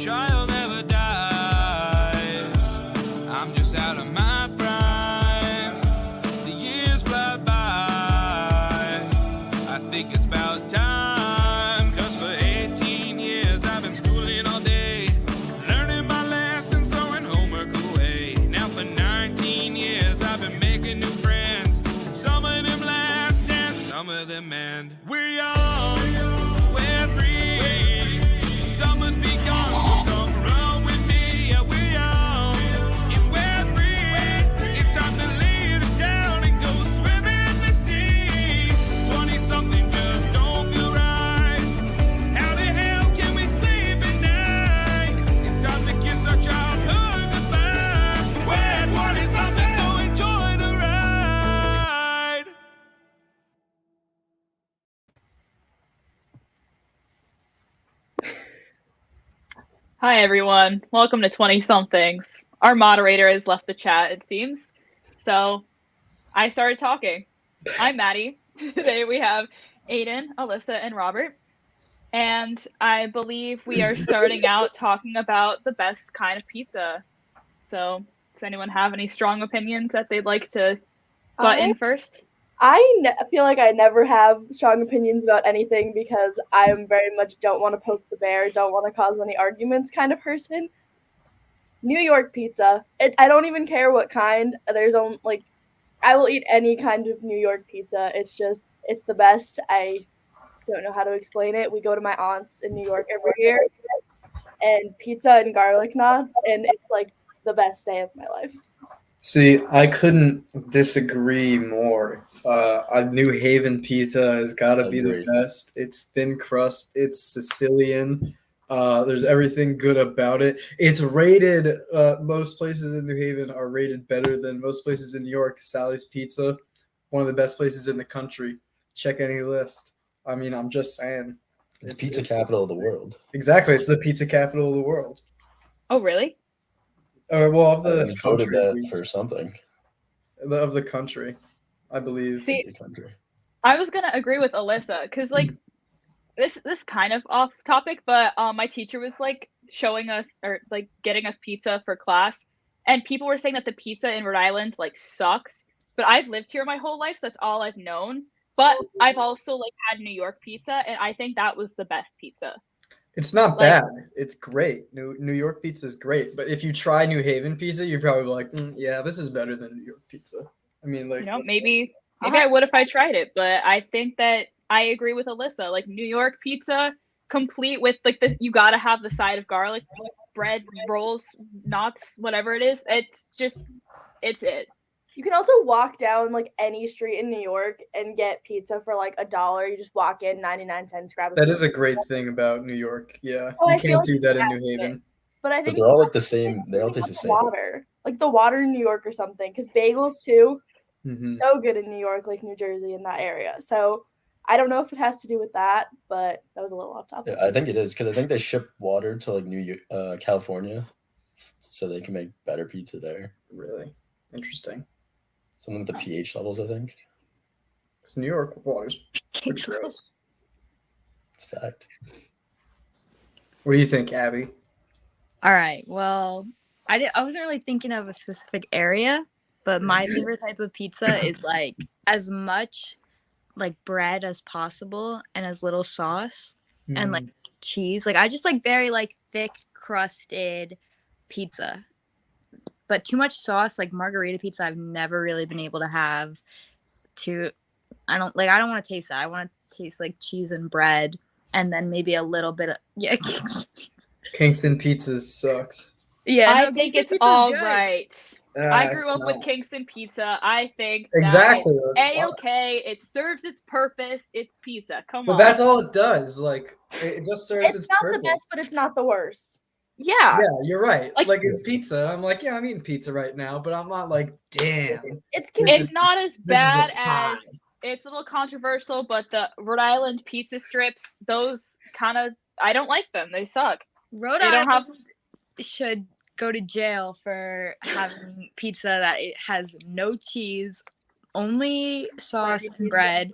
child never dies. I'm just out of my prime. The years fly by. I think it's about time. Cause for 18 years I've been schooling all day, learning my lessons, throwing homework away. Now for 19 years I've been making new friends. Some of them last and some of them end. We're young, we're free. Summer's begun, so come run with me. Yeah, we're young and we're free. It's time to lay us down and go swimming in the sea. 20-something just don't feel right. How the hell can we sleep at night? It's time to kiss our childhood goodbye. We're 20-something, so enjoy the ride. Hi everyone, welcome to 20-somethings. Our moderator has left the chat, it seems. So I started talking. I'm Maddie. Today we have Aiden, Alyssa, and Robert. And I believe we are starting out talking about the best kind of pizza. So does anyone have any strong opinions that they'd like to butt in first? Feel like I never have strong opinions about anything because I am very much don't want to poke the bear, don't want to cause any arguments kind of person. New York pizza. I don't even care what kind. I will eat any kind of New York pizza. It's the best. I don't know how to explain it. We go to my aunt's in New York every year, and pizza and garlic knots, and it's like the best day of my life. See, I couldn't disagree more. New Haven pizza has got to be the best. It's thin crust. It's Sicilian. There's everything good about it. It's rated. Most places in New Haven are rated better than most places in New York. Sally's Pizza, one of the best places in the country. Check any list. I mean, I'm just saying. It's pizza capital of the world. Exactly. It's the pizza capital of the world. Oh, really? Well, of the voted that for something. Of the country, I believe. See, the country. I was gonna agree with Alyssa because this kind of off topic, but my teacher was like showing us or like getting us pizza for class, and people were saying that the pizza in Rhode Island like sucks. But I've lived here my whole life, so that's all I've known. But I've also like had New York pizza, and I think that was the best pizza. It's not bad. It's great. New York pizza is great. But if you try New Haven pizza, you're probably like, yeah, this is better than New York pizza. I mean, like, maybe I would if I tried it. But I think that I agree with Alyssa. Like New York pizza, complete with like this, you gotta have the side of garlic bread, rolls, knots, whatever it is. It's it. You can also walk down like any street in New York and get pizza for like $1. You just walk in, 99 cents, grab it. That is a great thing about New York. Yeah, so you can't do that in New Haven. But I think they're all like the same. They all taste the same. Water, like the water in New York or something, because bagels too, Mm-hmm. so good in New York, like New Jersey, in that area. So I don't know if it has to do with that, but that was a little off topic. Yeah, I think it is because I think they ship water to like California, so they can make better pizza there. Really interesting. Something with the pH levels, I think. Because New York water's pretty gross. It's a fact. What do you think, Abby? All right. Well, I wasn't really thinking of a specific area, but my favorite type of pizza is like as much like bread as possible and as little sauce and like cheese. Like I just like very like thick crusted pizza. But too much sauce, like margarita pizza, I've never really been able to have. I don't want to taste that. I want to taste like cheese and bread, and then maybe a little bit of Kingston pizza sucks. Yeah, I think it's all right. I grew up with Kingston pizza. I think exactly A-okay. It serves its purpose. It's pizza. Come on. But that's all it does. Like it just serves its purpose. It's not the best, but it's not the worst. Yeah. Yeah, you're right. Like it's pizza. I'm like, yeah, I'm eating pizza right now, but I'm not like, damn. It's not as bad as it's a little controversial, but the Rhode Island pizza strips, those kind of I don't like them. They suck. Rhode Island should go to jail for having pizza that it has no cheese, only sauce and bread.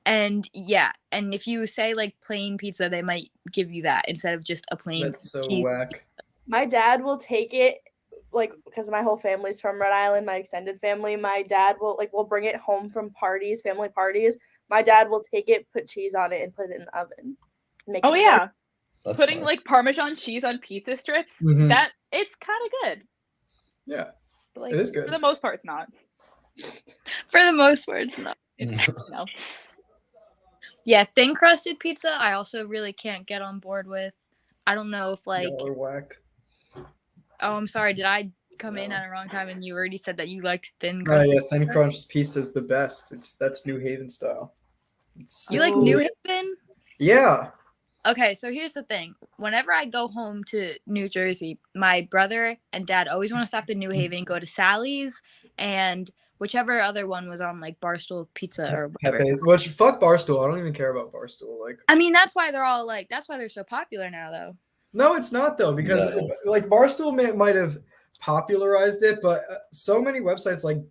And if you say like plain pizza, they might give you that instead of just a plain. That's so whack. My dad will take it, like, because my whole family's from Rhode Island, my extended family. My dad will bring it home from parties, family parties. My dad will take it, put cheese on it, and put it in the oven. Oh yeah, That's putting fine. like Parmesan cheese on pizza strips. Mhm. That it's kind of good. Yeah, But, like, it is good. for the most part. It's not. For the most part, it's not. No. Yeah, thin crusted pizza, I also really can't get on board with. I don't know if like. Y'all are whack. Oh, I'm sorry. Did I come in at a wrong time and you already said that you liked thin Oh crusted? yeah, thin crunch pizza is the best. That's New Haven style. You like New Haven? Yeah. Okay, so here's the thing. Whenever I go home to New Jersey, my brother and dad always want to stop in New Haven and go to Sally's and whichever other one was on like Barstool Pizza or whatever. Pepe's. Which fuck Barstool. I don't even care about Barstool. Like, I mean, that's why they're so popular now, though. no, it's not though, because like Barstool might have popularized it, but so many websites like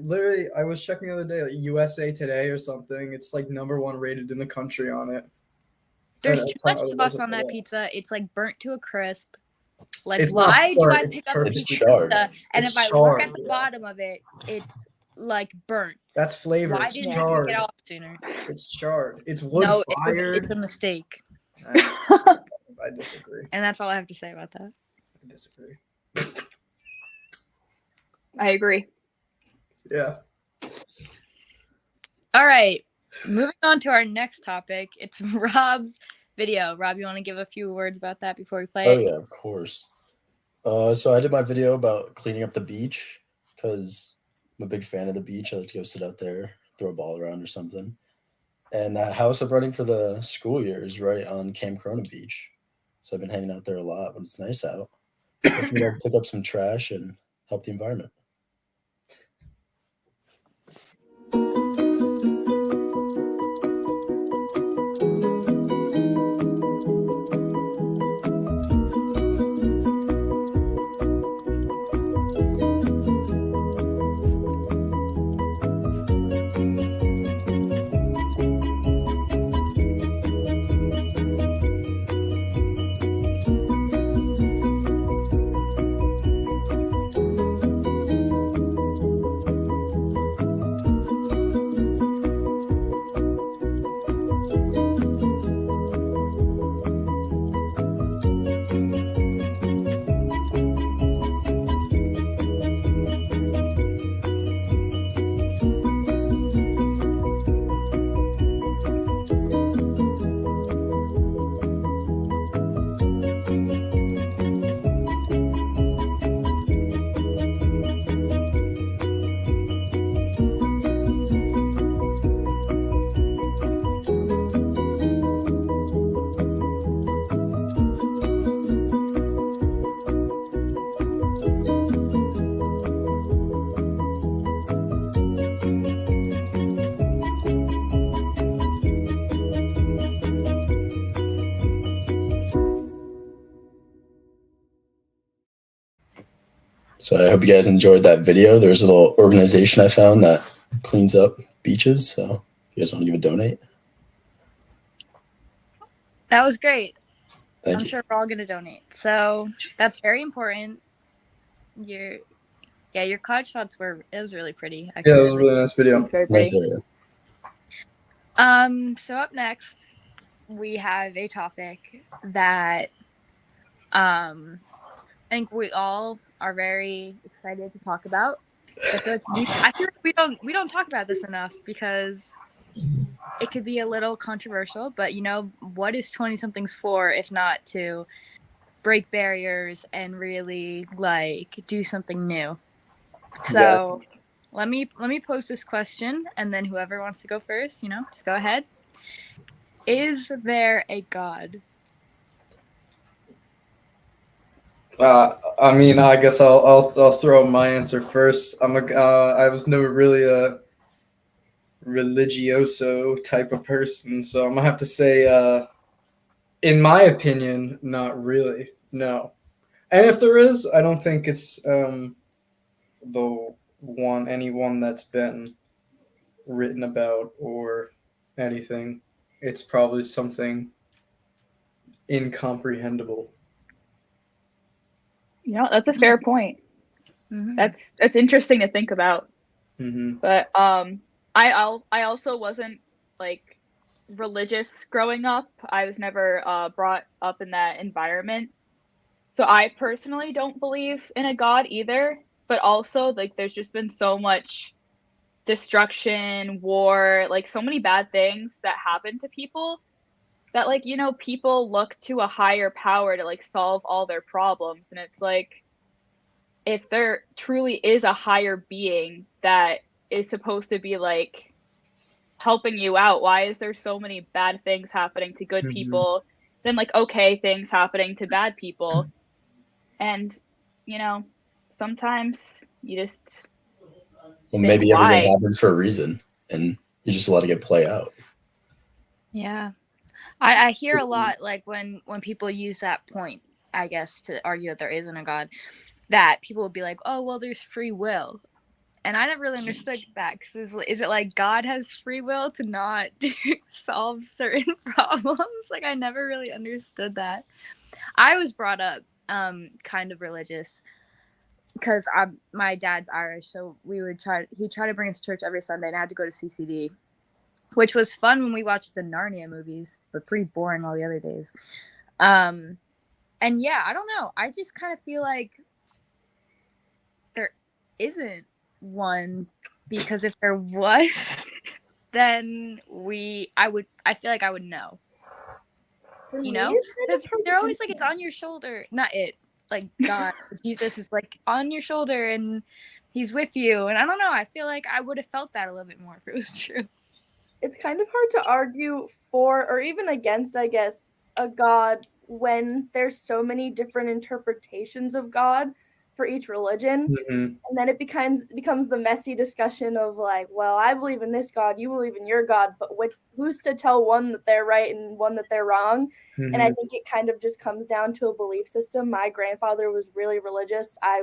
literally, I was checking the other day, like USA Today or something. It's like #1 rated in the country on it. There's too much sauce on that pizza. It's like burnt to a crisp. Like, It's why do I it's pick up a It's pizza charred. and It's if I charred, look at the bottom of it, it's like burnt? That's flavor. Why It's didn't you charred. take it off sooner? It's charred. It's wood No, fired. it's a mistake. I disagree. And that's all I have to say about that. I disagree. I agree. Yeah. All right. Moving on to our next topic. It's Rob's video. Rob, you want to give a few words about that before we play it? Oh yeah, of course. So I did my video about cleaning up the beach because I'm a big fan of the beach. I like to go sit out there, throw a ball around or something. And that house I'm running for the school year is right on Camp Corona Beach. So I've been hanging out there a lot when it's nice out. Hopefully I'll pick up some trash and help the environment. So I hope you guys enjoyed that video. There's a little organization I found that cleans up beaches. So if you guys want to give a donate. That was great. Thank I'm you. sure we're all going to donate. So that's very important. Your cloud shots it was really pretty. Yeah, it was a really nice video. It's very Nice pretty. area. So up next, we have a topic that I think we all are very excited to talk about. I feel like we don't talk about this enough because it could be a little controversial, but what is 20-somethings for if not to break barriers and really like do something new? So let me pose this question, and then whoever wants to go first, just go ahead. Is there a God? I mean, I guess I'll throw my answer first. I was never really a religioso type of person, so I'm gonna have to say, in my opinion, not really. No. And if there is, I don't think it's anyone that's been written about or anything. It's probably something incomprehensible. You know, that's a fair point. Mhm. That's interesting to think about. Mm-hmm. But I also wasn't like religious growing up. I was never brought up in that environment. So I personally don't believe in a God either, but also like there's just been so much destruction, war, like so many bad things that happen to people that like, you know, people look to a higher power to like solve all their problems. And it's like if there truly is a higher being that is supposed to be like helping you out, why is there so many bad things happening to good Mm-hmm. people then like okay things happening to bad people? And you know, sometimes you just Well, think maybe everything why. happens for a reason, and you just let it play out. Yeah. I hear a lot like when people use that point, I guess, to argue that there isn't a God, that people would be like, oh, well, there's free will. And I never really understood that because is it like God has free will to not solve certain problems? Like I never really understood that. I was brought up kind of religious because my dad's Irish, so he tried to bring us to church every Sunday, and I had to go to CCD, which was fun when we watched the Narnia movies, but pretty boring all the other days. And yeah, I don't know. I just kind of feel like there isn't one, because if there was, then I feel like I would know. For You me, know? it's kind Because of hard they're to always like, it's on your shoulder. Not it. Like God, Jesus is like on your shoulder and he's with you. And I don't know. I feel like I would have felt that a little bit more if it was true. It's kind of hard to argue for or even against, I guess, a God when there's so many different interpretations of God for each religion. Mm-hmm. And then it becomes the messy discussion of like, well, I believe in this God, you believe in your God, but who's to tell one that they're right and one that they're wrong? Mm-hmm. And I think it kind of just comes down to a belief system. My grandfather was really religious. I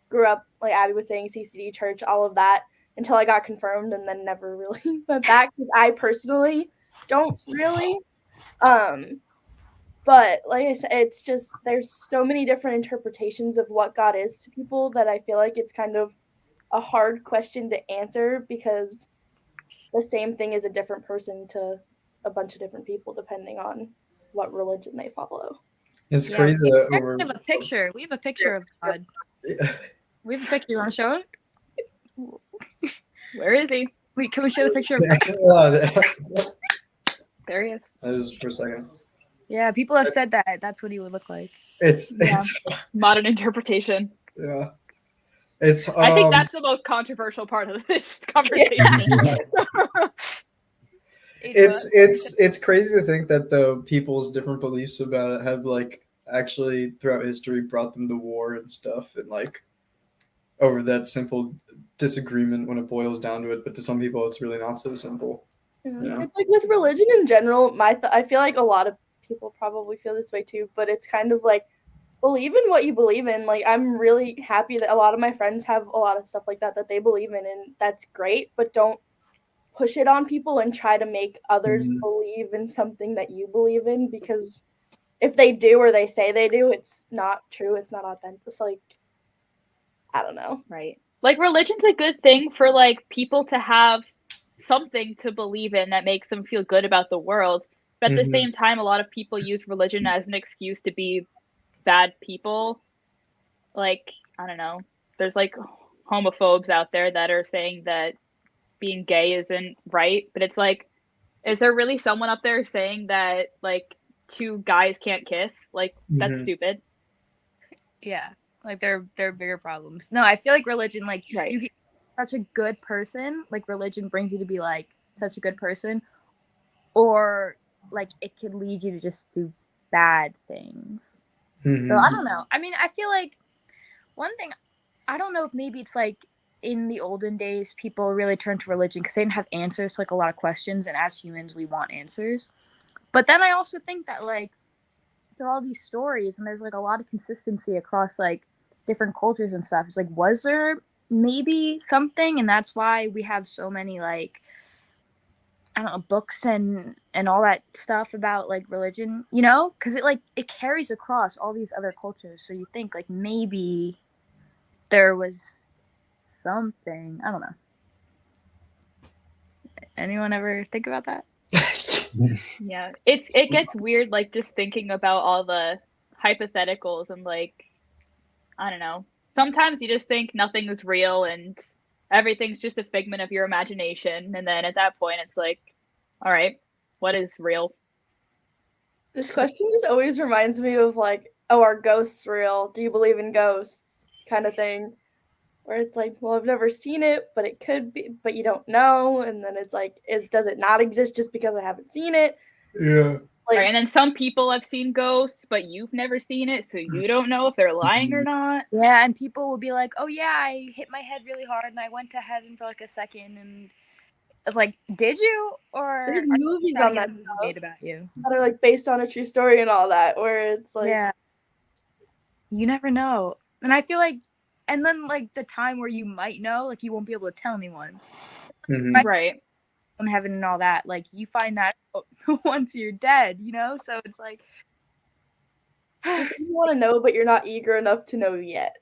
grew up, like Abby was saying, CCD church, all of that, until I got confirmed and then never really went back because I personally don't really. But like I said, it's just there's so many different interpretations of what God is to people that I feel like it's kind of a hard question to answer because the same thing is a different person to a bunch of different people depending on what religion they follow. It's crazy that We have a picture. We have a picture of God. Yeah. We have a picture. You want to show it? Where is he? Wait, can we show the picture of God? There he is. That was for a second. Yeah, people have said that that's what he would look like. It's Modern interpretation. Yeah. It's I think that's the most controversial part of this conversation. It's crazy to think that the people's different beliefs about it have like actually throughout history brought them to war and stuff, and like over that simple disagreement when it boils down to it. But to some people, it's really not so simple. Yeah. It's like with religion in general, I feel like a lot of people probably feel this way too, but it's kind of like believe in what you believe in. Like I'm really happy that a lot of my friends have a lot of stuff like that they believe in, and that's great, but don't push it on people and try to make others believe in something that you believe in, because if they do or they say they do, it's not true, it's not authentic. It's like, I don't know. Right. Like religion's a good thing for like people to have something to believe in that makes them feel good about the world. But at the same time, a lot of people use religion as an excuse to be bad people. Like, I don't know. There's like homophobes out there that are saying that being gay isn't right. But it's like, is there really someone up there saying that like two guys can't kiss? Like, that's stupid. Yeah. Like there are bigger problems. No, I feel like religion, like right. you can be such a good person, like religion brings you to be like such a good person, or like it could lead you to just do bad things. So I don't know. I mean, I feel like one thing, I don't know if maybe it's like in the olden days people really turned to religion because they didn't have answers to like a lot of questions, and as humans we want answers. But then I also think that like there are all these stories and there's like a lot of consistency across like different cultures and stuff. It's like, was there maybe something, and that's why we have so many like I don't know, books and all that stuff about like religion, you know, because it carries across all these other cultures. So you think like maybe there was something. I don't know. Anyone ever think about that? Yeah, it gets weird, like just thinking about all the hypotheticals and like, I don't know. Sometimes you just think nothing is real and everything's just a figment of your imagination, and then at that point, it's like, all right, what is real? This question just always reminds me of like, oh, are ghosts real? Do you believe in ghosts? Kind of thing. Where it's like, well, I've never seen it, but it could be, but you don't know. And then it's like, does it not exist just because I haven't seen it? Yeah. Like, Right, and then some people have seen ghosts, but you've never seen it, so you don't know if they're lying or not. Yeah, and people will be like, "Oh yeah, I hit my head really hard and I went to heaven for like a second," and it's like, "Did you?" Or there's are you movies trying on to get that a movie stuff made about you? that are like based on a true story and all that, where it's like, Yeah, you never know. And I feel like, and then like the time where you might know, like you won't be able to tell anyone. Mhm. Right. On heaven and all that, like you find that out once you're dead, you know. So it's like, you just want to know, but you're not eager enough to know yet.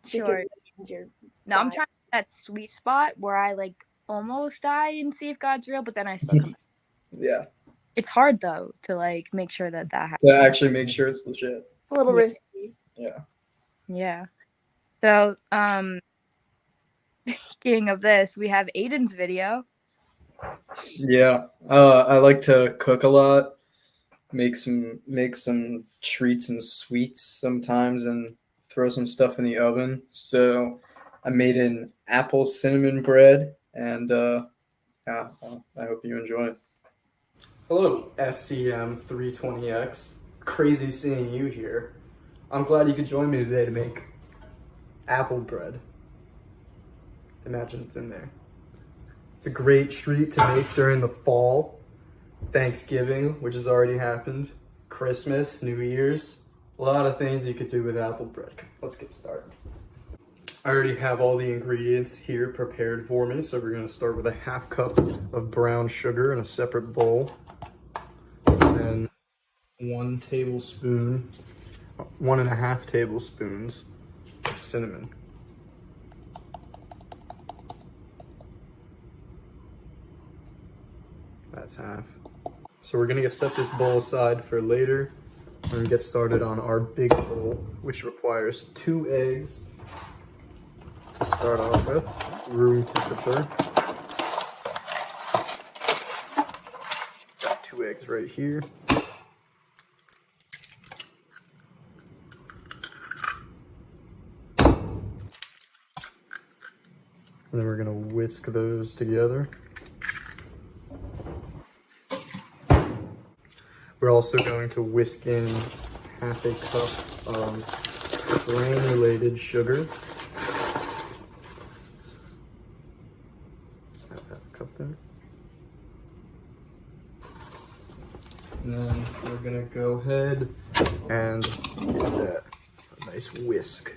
sure. Because that means you're No, I'm dying. trying that sweet spot where I like almost die and see if God's real, but then I still come back. Yeah. It's hard though to like make sure that happens. To actually make sure it's legit. It's a little Yeah. risky. Yeah. Yeah. So, speaking of this, we have Aiden's video. Yeah. I like to cook a lot. Make some treats and sweets sometimes, and throw some stuff in the oven. So I made an apple cinnamon bread, and yeah, I hope you enjoy it. Hello, SCM320X. Crazy seeing you here. I'm glad you could join me today to make apple bread. Imagine it's in there. It's a great treat to make during the fall, Thanksgiving, which has already happened, Christmas, New Year's. A lot of things you could do with apple bread. Let's get started. I already have all the ingredients here prepared for me, so we're going to start with a half cup of brown sugar in a separate bowl. And 1 tablespoon, 1.5 tablespoons of cinnamon. That's half. So we're gonna set this bowl aside for later and get started on our big bowl, which requires 2 eggs to start off with, room temperature. Got 2 eggs right here. And then we're gonna whisk those together. We're also going to whisk in half a cup of granulated sugar. Just have half a cup there. And then we're gonna go ahead and give that a nice whisk.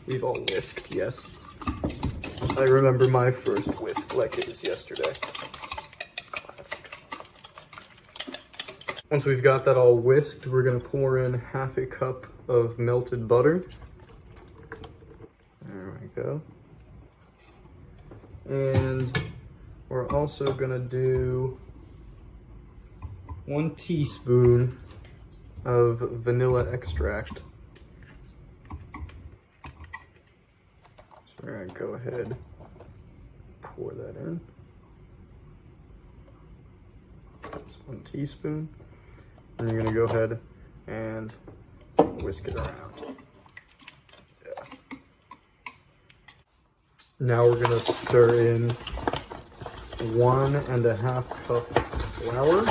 We've all whisked, yes. I remember my first whisk like it was yesterday. Classic. Once we've got that all whisked, we're gonna pour in half a cup of melted butter. There we go. And we're also gonna do 1 teaspoon of vanilla extract. So we're gonna go ahead, pour that in. That's 1 teaspoon. And you're gonna go ahead and whisk it around. Yeah. Now we're gonna stir in 1.5 cup flour.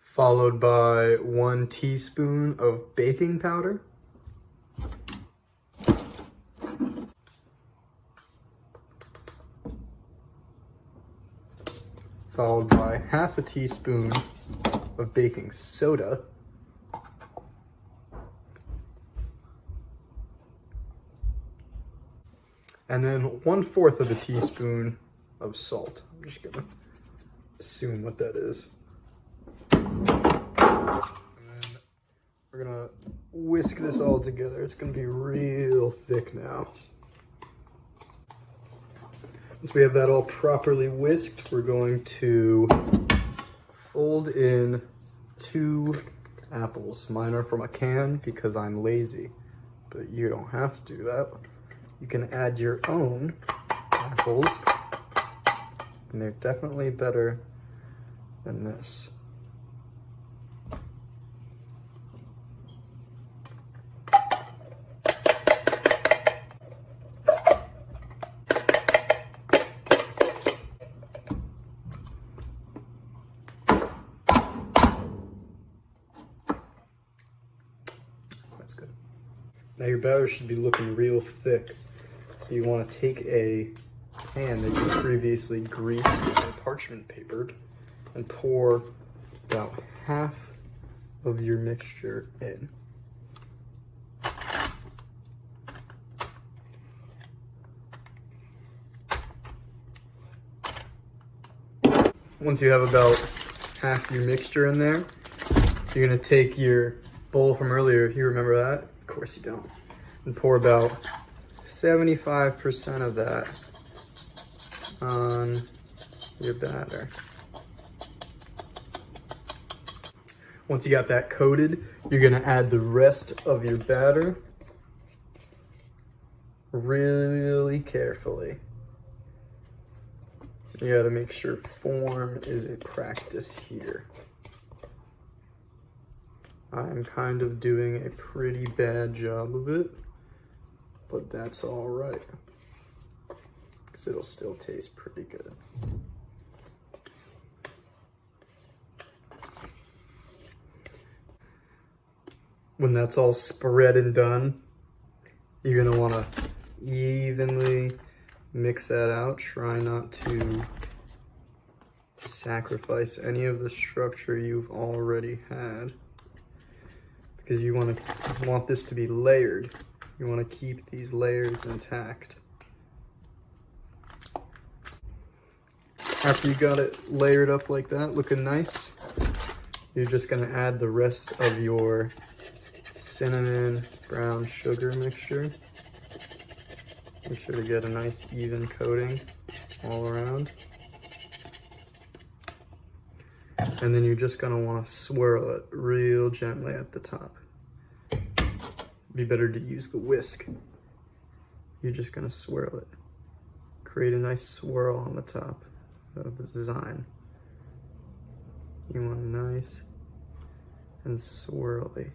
Followed by 1 teaspoon of baking powder. followed by half a teaspoon of baking soda. And then 1/4 of a teaspoon of salt. I'm just gonna assume what that is. And then we're gonna whisk this all together. It's gonna be real thick now. Once we have that all properly whisked, we're going to fold in 2 apples. Mine are from a can because I'm lazy, but you don't have to do that. You can add your own apples, and they're definitely better than this. That's good. Now your batter should be looking real thick. So you want to take a pan that you previously greased and parchment papered and pour about half of your mixture in. Once you have about half your mixture in there, you're going to take your bowl from earlier. You remember that? Of course you don't. And pour about 75% of that on your batter. Once you got that coated, you're gonna add the rest of your batter really carefully. You gotta make sure form is a practice here. I'm kind of doing a pretty bad job of it, but that's all right, because it'll still taste pretty good. When that's all spread and done, you're gonna wanna evenly mix that out. Try not to sacrifice any of the structure you've already had, because you want this to be layered. You want to keep these layers intact. After you got it layered up like that, looking nice, you're just going to add the rest of your cinnamon brown sugar mixture. Make sure to get a nice even coating all around. And then you're just going to want to swirl it real gently at the top. Be better to use the whisk. You're just gonna swirl it. Create a nice swirl on the top of the design. You want it nice and swirly.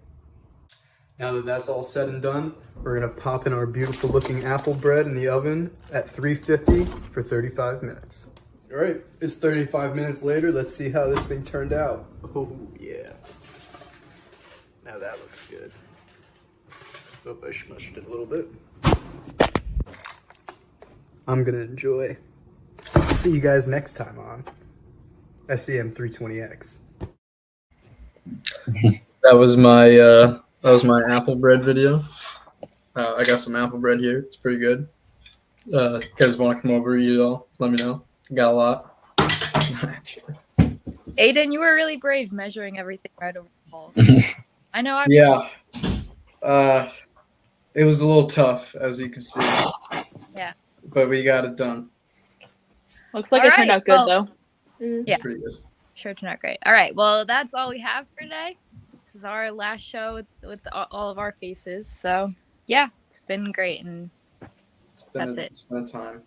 Now that that's all said and done, we're gonna pop in our beautiful looking apple bread in the oven at 350 for 35 minutes. All right, it's 35 minutes later. Let's see how this thing turned out. Oh yeah. Now that looks good. Oh, I smushed it a little bit. I'm gonna enjoy. See you guys next time on SEM320X. That was my apple bread video. I got some apple bread here. It's pretty good. You guys want to come over and eat it all? Let me know. Got a lot. Actually. Aiden, you were really brave measuring everything right over the wall. I know. Yeah. It was a little tough, as you can see. Yeah. But we got it done. Looks like All it turned right, out good, well, though. It's Yeah. pretty good. Sure turned out great. All right. Well, that's all we have for today. This is our last show with all of our faces. So, yeah, it's been great. And that's it. It's been a time.